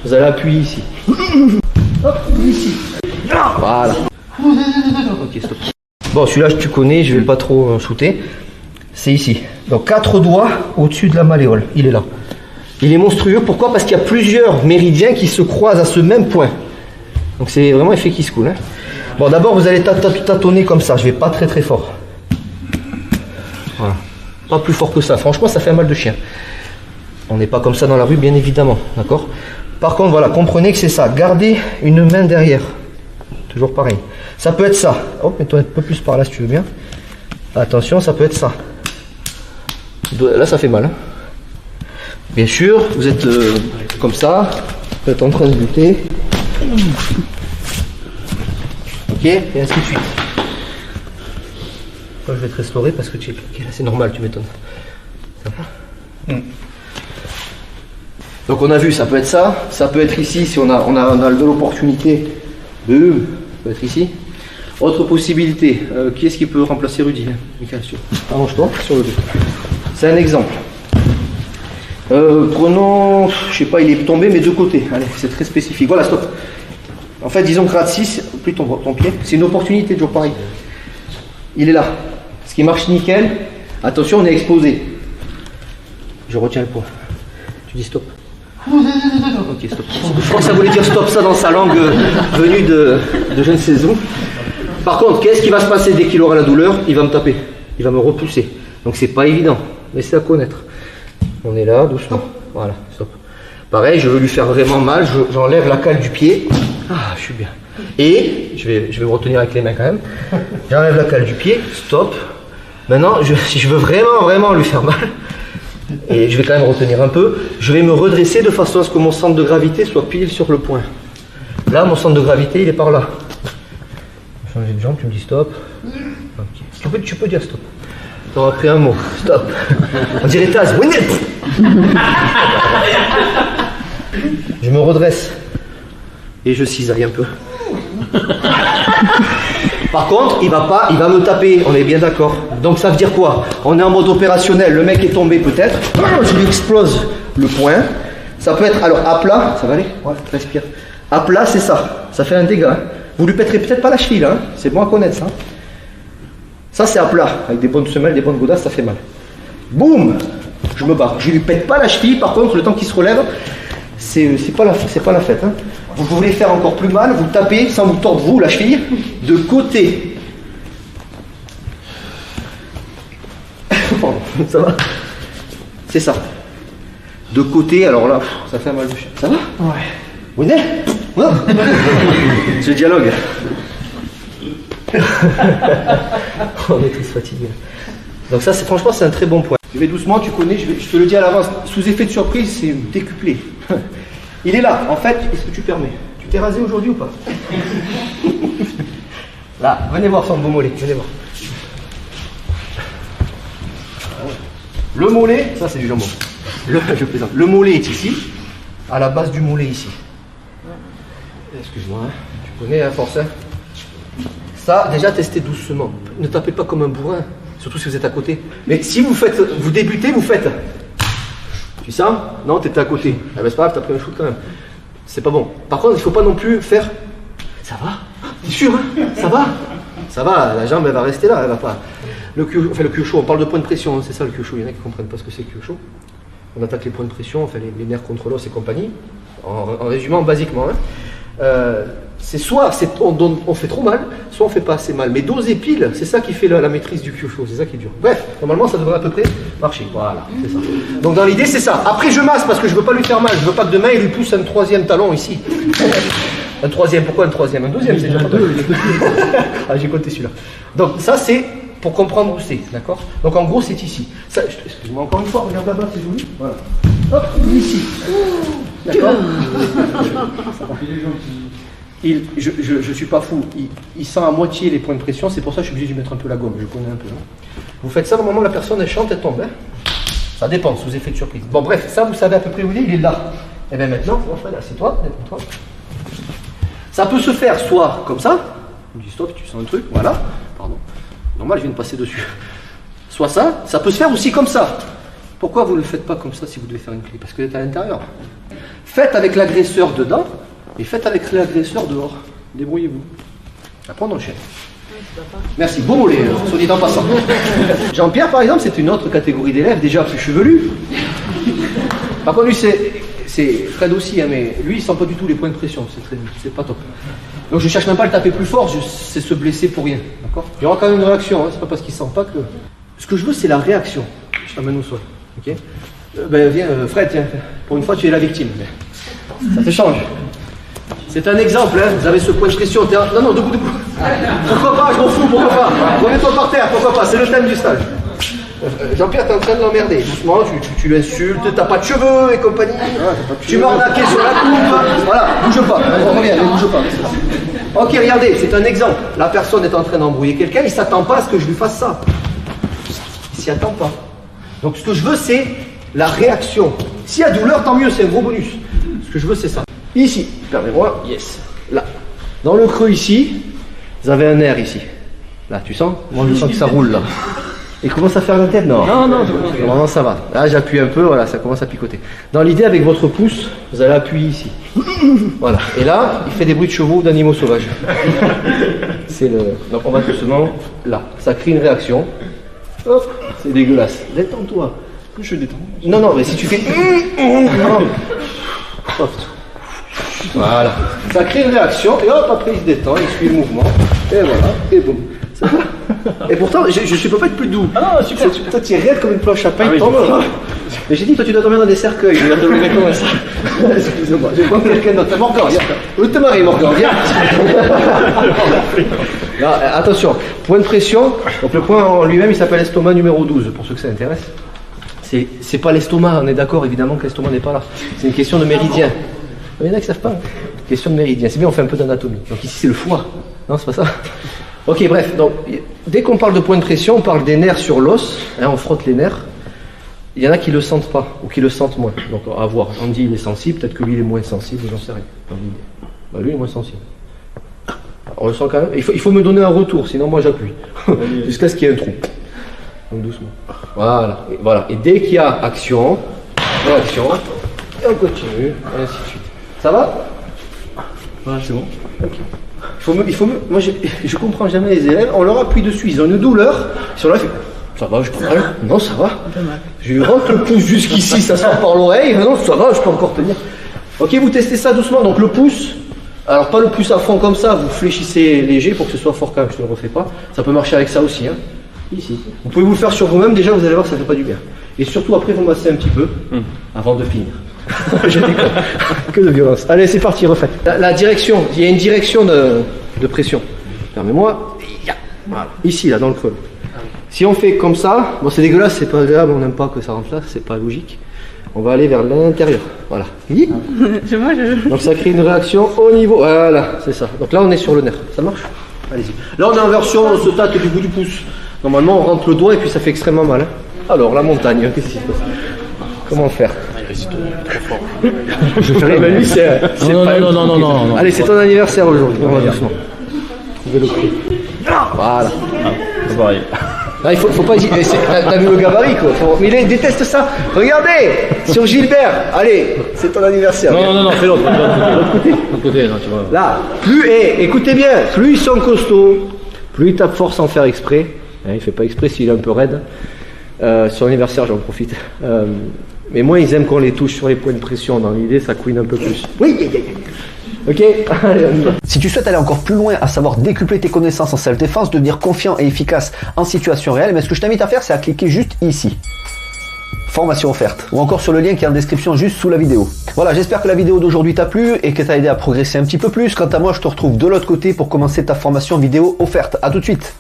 Vous allez appuyer ici. Hop, ici. Voilà. Ok, stop. Bon, celui-là, tu connais, je vais pas trop shooter. C'est ici. Donc 4 doigts au-dessus de la malléole. Il est là. Il est monstrueux. Pourquoi? Parce qu'il y a plusieurs méridiens qui se croisent à ce même point. Donc c'est vraiment effet qui se coule. Hein. Bon, d'abord, vous allez tâtonner comme ça. Je vais pas très fort. Voilà. Pas plus fort que ça. Franchement, ça fait un mal de chien. On n'est pas comme ça dans la rue, bien évidemment. D'accord? Par contre, voilà, comprenez que c'est ça. Gardez une main derrière. Toujours pareil. Ça peut être ça. Hop, mets-toi un peu plus par là si tu veux bien. Attention, ça peut être ça. Là, ça fait mal. Hein. Bien sûr, vous êtes comme ça. Vous êtes en train de lutter. Ok, et ainsi de suite. Moi, je vais te restaurer parce que tu es... Okay, là, c'est normal, tu m'étonnes. Ça va? Donc on a vu, ça peut être ça peut être ici si on a de l'opportunité. Boum, ça peut être ici. Autre possibilité, qui est-ce qui peut remplacer Rudy? Michael, arrange-toi sur le dos. C'est un exemple. Prenons, je sais pas, il est tombé mais de côté. Allez, c'est très spécifique. Voilà, stop. En fait, disons grade 6, plus ton pied, c'est une opportunité, toujours pareil. Il est là. Ce qui marche nickel. Attention, on est exposé. Je retiens le poids. Tu dis stop. Ok, stop. Je crois que ça voulait dire stop, ça dans sa langue venue de je ne sais où. Par contre, qu'est-ce qui va se passer dès qu'il aura la douleur? Il va me taper. Il va me repousser. Donc c'est pas évident. Mais c'est à connaître. On est là, doucement. Voilà, stop. Pareil, je veux lui faire vraiment mal. J'enlève la cale du pied. Ah, je suis bien. Et je vais me retenir avec les mains quand même. J'enlève la cale du pied. Stop. Maintenant, si je veux vraiment lui faire mal, et je vais quand même retenir un peu, je vais me redresser de façon à ce que mon centre de gravité soit pile sur le point. Là, mon centre de gravité, il est par là. Changer de jambe, tu me dis stop. Okay. Tu peux dire stop. Tu auras pris un mot. Stop. On dirait Taz. Je me redresse. Et je cisaille un peu. Par contre, il va me taper, on est bien d'accord. Donc ça veut dire quoi? On est en mode opérationnel, le mec est tombé peut-être. Je lui explose le poing. Ça peut être, alors à plat, ça va aller? Ouais, respire. À plat, c'est ça. Ça fait un dégât. Hein. Vous lui pèterez peut-être pas la cheville, là. Hein. C'est bon à connaître ça. Ça, c'est à plat. Avec des bonnes semelles, des bonnes godasses, ça fait mal. Boum! Je me barre. Je lui pète pas la cheville, par contre, le temps qu'il se relève, c'est pas la fête. Hein. Vous pouvez faire encore plus mal, vous tapez sans vous tordre vous la cheville, de côté. Pardon, ça va? C'est ça. De côté, alors là, ça fait un mal de chien. Ça va? Ouais. Vous venez? Ouais. Ce dialogue. On est tous fatigués. Donc ça, franchement, c'est un très bon point. Je vais doucement, tu connais, je te le dis à l'avance, sous effet de surprise, c'est décuplé. Il est là, en fait, est-ce que tu permets? Tu t'es rasé aujourd'hui ou pas? Là, venez voir son beau mollet, venez voir. Le mollet, ça c'est du jambon. Je plaisante. Le mollet est ici, à la base du mollet ici. Excuse-moi, hein. Tu connais à force. Hein. Ça, déjà testez doucement. Ne tapez pas comme un bourrin, surtout si vous êtes à côté. Mais si vous débutez, vous faites. Tu sens? Non, t'étais à côté. Ah ben c'est pas grave, t'as pris un shoot quand même. C'est pas bon. Par contre, il faut pas non plus faire. Ça va? C'est sûr, hein? Ça va? Ça va, la jambe elle va rester là, elle va pas. Le kyosho, on parle de point de pression, hein, c'est ça le kyosho. Il y en a qui comprennent pas ce que c'est le kyosho. On attaque les points de pression, on fait les nerfs contre l'os et compagnie. En résumant basiquement. Hein. C'est soit on fait trop mal, soit on fait pas assez mal. Mais doser pile, c'est ça qui fait la maîtrise du kyosho, c'est ça qui est dur. Bref, normalement ça devrait à peu près marcher. Voilà, c'est ça. Donc dans l'idée c'est ça. Après je masse parce que je veux pas lui faire mal, je veux pas que demain il lui pousse un troisième talon ici. Un troisième, pourquoi un troisième? Un deuxième, c'est déjà pas mal. Ah, j'ai compté celui-là. Donc ça c'est pour comprendre où c'est, d'accord? Donc en gros c'est ici. Excuse-moi encore une fois, regarde là-bas, c'est joli. Voilà. Hop, ici. D'accord? Je suis pas fou, il sent à moitié les points de pression, c'est pour ça que je suis obligé de lui mettre un peu la gomme, je connais un peu. Hein. Vous faites ça au moment où la personne elle chante, elle tombe. Hein. Ça dépend, sous effet de surprise. Bon bref, ça vous savez à peu près où il est là. Et bien maintenant, c'est toi. Ça peut se faire soit comme ça, tu dis stop, tu sens un truc, voilà, pardon. Normal, je viens de passer dessus. Soit ça peut se faire aussi comme ça. Pourquoi vous ne le faites pas comme ça si vous devez faire une clé? Parce que vous êtes à l'intérieur. Faites avec l'agresseur dedans et faites avec l'agresseur dehors. Débrouillez-vous. Après on enchaîne. Merci, beau mollet, soit dit en passant. Jean-Pierre par exemple, c'est une autre catégorie d'élèves, déjà plus chevelu. Par contre lui c'est Fred aussi, hein, mais lui il sent pas du tout les points de pression, c'est pas top. Donc je cherche même pas à le taper plus fort, c'est se blesser pour rien. D'accord. Il y aura quand même une réaction, hein, c'est pas parce qu'il sent pas que. Ce que je veux c'est la réaction. Je t'amène au sol. Ok. Ben viens, Fred, tiens, pour une fois tu es la victime. Ça te change. C'est un exemple, hein. Vous avez ce point de pression. Non, debout. Pourquoi pas, je m'en fous, pourquoi pas. Remets-toi par terre, pourquoi pas, c'est le thème du stage. Jean-Pierre, t'es en train de l'emmerder. Doucement, tu l'insultes, t'as pas de cheveux et compagnie. Tu m'as arnaqué sur la coupe. Voilà, bouge pas. Reviens, ne bouge pas. Ok, regardez, c'est un exemple. La personne est en train d'embrouiller quelqu'un, il s'attend pas à ce que je lui fasse ça. Il s'y attend pas. Donc ce que je veux, c'est la réaction. S'il y a douleur, tant mieux, c'est un gros bonus. Ce que je veux, c'est ça. Ici, permets-moi, yes, là. Dans le creux ici, vous avez un nerf ici. Là, tu sens? Moi, je sens que ça roule là. Il commence à faire la tête? Non. Non, ça va. Là, j'appuie un peu, voilà, ça commence à picoter. Dans l'idée, avec votre pouce, vous allez appuyer ici. Voilà. Et là, il fait des bruits de chevaux ou d'animaux sauvages. C'est le. Donc, on va doucement là. Ça crée une réaction. Hop, c'est dégueulasse. Détends-toi. Je détends. Non, mais si tu fais. Hop. Voilà. Ça crée une réaction et hop, après il se détend, il suit le mouvement. Et voilà, et boum. Ça va. Et pourtant, je peux pas être plus doux. Ah, super. Toi, tu es raide comme une planche à pain, oui, tombe. Mais j'ai dit, toi, tu dois dormir dans des cercueils. Je vais te le comment ça. Excusez-moi, je vais prendre quelqu'un d'autre. Morgan, viens. Où te maries, Morgan, viens. Non, attention, point de pression. Donc le point en lui-même, il s'appelle estomac numéro 12, pour ceux que ça intéresse. C'est pas l'estomac, on est d'accord évidemment que l'estomac n'est pas là. C'est une question de méridien. Il y en a qui savent pas. Question de méridien. C'est bien, on fait un peu d'anatomie. Donc ici c'est le foie. Non, c'est pas ça. Ok, bref. Donc dès qu'on parle de point de pression, on parle des nerfs sur l'os. Hein, on frotte les nerfs. Il y en a qui le sentent pas ou qui le sentent moins. Donc à voir. On dit il est sensible, peut-être que lui il est moins sensible, j'en sais rien. Bah, lui il est moins sensible. On le sent quand même. Il faut me donner un retour, sinon moi j'appuie. Jusqu'à ce qu'il y ait un trou. Donc doucement. Voilà. Et dès qu'il y a action, réaction, et on continue, et ainsi de suite. Ça va? Voilà, c'est bon. Okay. Moi je comprends jamais les élèves, on leur appuie dessus, ils ont une douleur, ils sont là, ça va, je peux mal. Non, ça va. Je lui rentre le pouce jusqu'ici, ça sort par l'oreille, non, ça va, je peux encore tenir. Ok, vous testez ça doucement, donc le pouce. Alors pas le pouce à fond comme ça, vous fléchissez léger pour que ce soit fort quand même, je ne le refais pas. Ça peut marcher avec ça aussi, hein. Ici. Vous pouvez vous le faire sur vous-même, déjà vous allez voir que ça ne fait pas du bien. Et surtout après vous massez un petit peu avant de finir. Je déconne. Que de violence. Allez, c'est parti, refaites. La direction, il y a une direction de pression. Permets-moi. Voilà. Ici, là, dans le creux. Si on fait comme ça, bon c'est dégueulasse, c'est pas agréable, on n'aime pas que ça rentre là, c'est pas logique. On va aller vers l'intérieur. Voilà. Donc ça crée une réaction au niveau. Voilà, c'est ça. Donc là on est sur le nerf. Ça marche? Allez-y. Là on est en version, on se tâte du bout du pouce. Normalement on rentre le doigt et puis ça fait extrêmement mal. Hein. Alors la montagne, qu'est-ce qui se passe? Comment faire? Il reste trop fort. Je ferai ma nuit, c'est non. Allez, c'est ton anniversaire aujourd'hui. On va doucement. Trouvez le prix. Voilà. C'est pareil. Là, il faut pas hésiter. T'as vu le gabarit quoi. Mais il déteste ça. Regardez sur Gilbert. Allez, c'est ton anniversaire. Non, fais l'autre. L'autre côté, non, tu vois. Là, écoutez bien, plus ils sont costauds, plus ils tapent fort sans faire exprès. Hein, il fait pas exprès s'il est un peu raide. Son anniversaire, j'en profite. Mais moi, ils aiment qu'on les touche sur les points de pression. Dans l'idée, ça couine un peu plus. Oui. Ok, allez, on y va. Si tu souhaites aller encore plus loin, à savoir décupler tes connaissances en self-défense, devenir confiant et efficace en situation réelle, mais ce que je t'invite à faire, c'est à cliquer juste ici. Formation offerte, ou encore sur le lien qui est en description juste sous la vidéo. Voilà, j'espère que la vidéo d'aujourd'hui t'a plu et que t'a aidé à progresser un petit peu plus. Quant à moi, je te retrouve de l'autre côté pour commencer ta formation vidéo offerte. À tout de suite.